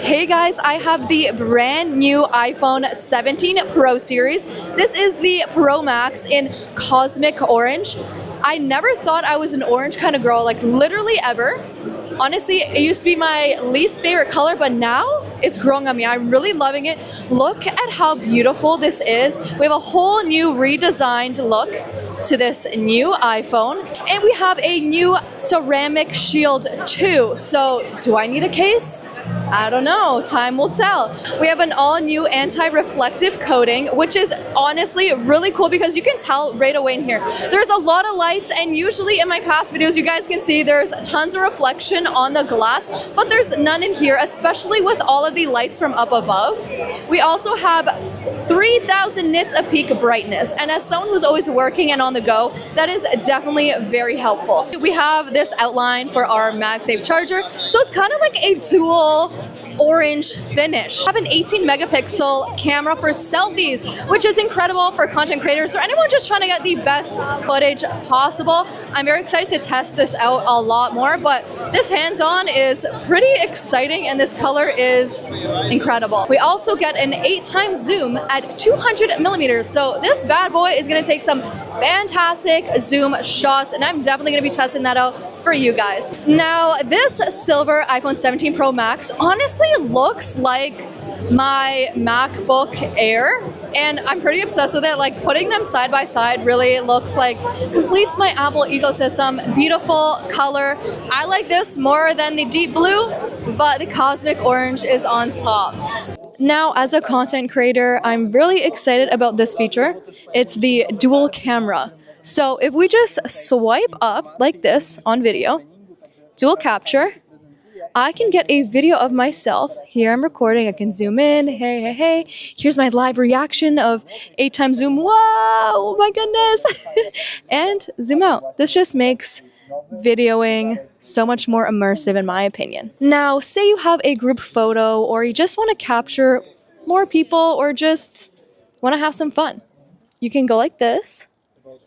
Hey guys, I have the brand new iPhone 17 Pro series. This is the Pro Max in Cosmic Orange. I never thought I was an orange kind of girl, like literally ever. Honestly, it used to be my least favorite color, but now it's growing on me. I'm really loving it. Look at how beautiful this is. We have a whole new redesigned look to this new iPhone, and we have a new ceramic shield too. So do I need a case? I don't know, time will tell. We have an all new anti-reflective coating, which is honestly really cool because you can tell right away in here. There's a lot of lights, and usually in my past videos you guys can see there's tons of reflection on the glass, but there's none in here, especially with all of the lights from up above. We also have 3,000 nits of peak brightness, and as someone who's always working and on the go, that is definitely very helpful. We have this outline for our MagSafe charger, so it's kind of like a dual orange finish. I have an 18 megapixel camera for selfies, which is incredible for content creators or anyone just trying to get the best footage possible. I'm very excited to test this out a lot more, but this hands-on is pretty exciting and this color is incredible. We also get an 8x zoom at 200 millimeters. So this bad boy is gonna take some fantastic zoom shots, and I'm definitely gonna be testing that out for you guys. Now, this silver iPhone 17 Pro Max honestly looks like my MacBook Air, and I'm pretty obsessed with it. Like, putting them side by side really looks like completes my Apple ecosystem. Beautiful color. I like this more than the deep blue, but the cosmic orange is on top. Now, as a content creator, I'm really excited about this feature. It's the dual camera. So if we just swipe up like this on video, dual capture, I can get a video of myself. Here I'm recording, I can zoom in, hey. Here's my live reaction of 8x zoom, whoa, oh my goodness. And zoom out. This just makes videoing so much more immersive in my opinion. Now, say you have a group photo or you just want to capture more people or just want to have some fun. You can go like this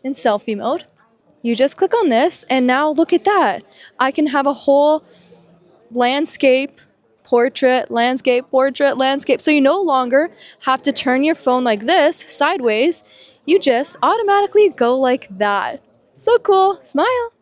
in selfie mode. You just click on this and now look at that. I can have a whole landscape, portrait, landscape, portrait, landscape. So you no longer have to turn your phone like this sideways. You just automatically go like that. So cool. Smile.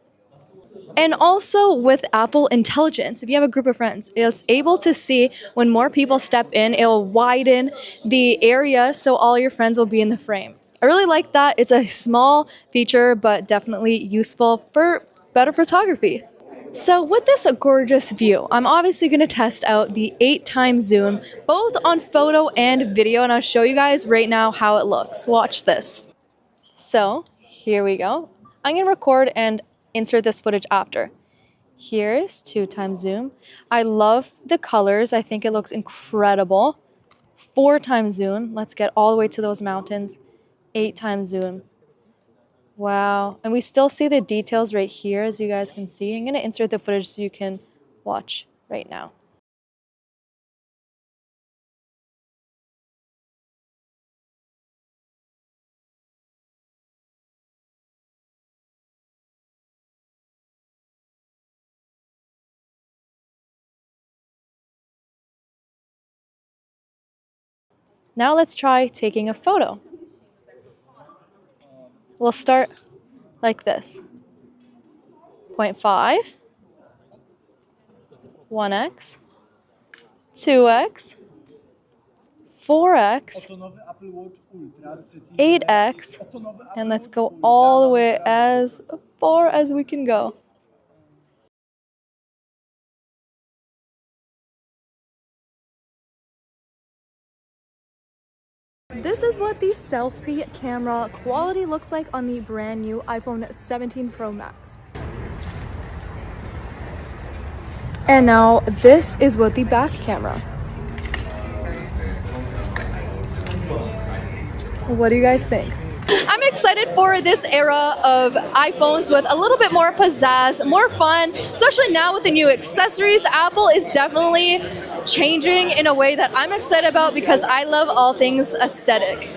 And also with Apple Intelligence, if you have a group of friends, it's able to see when more people step in, it'll widen the area so all your friends will be in the frame. I really like that. It's a small feature, but definitely useful for better photography. So with this gorgeous view, I'm obviously going to test out the 8x zoom, both on photo and video, and I'll show you guys right now how it looks. Watch this. So here we go. I'm going to record and insert this footage after. Here's 2x zoom. I love the colors. I think it looks incredible. 4x zoom. Let's get all the way to those mountains. 8x zoom. Wow. And we still see the details right here, as you guys can see. I'm going to insert the footage so you can watch right now. Now let's try taking a photo. We'll start like this. 0.5, 1x, 2x, 4x, 8x, and let's go all the way as far as we can go. This is what the selfie camera quality looks like on the brand new iPhone 17 Pro Max. And now this is what the back camera. What do you guys think? I'm excited for this era of iPhones with a little bit more pizzazz, more fun, especially now with the new accessories. Apple is definitely changing in a way that I'm excited about because I love all things aesthetic.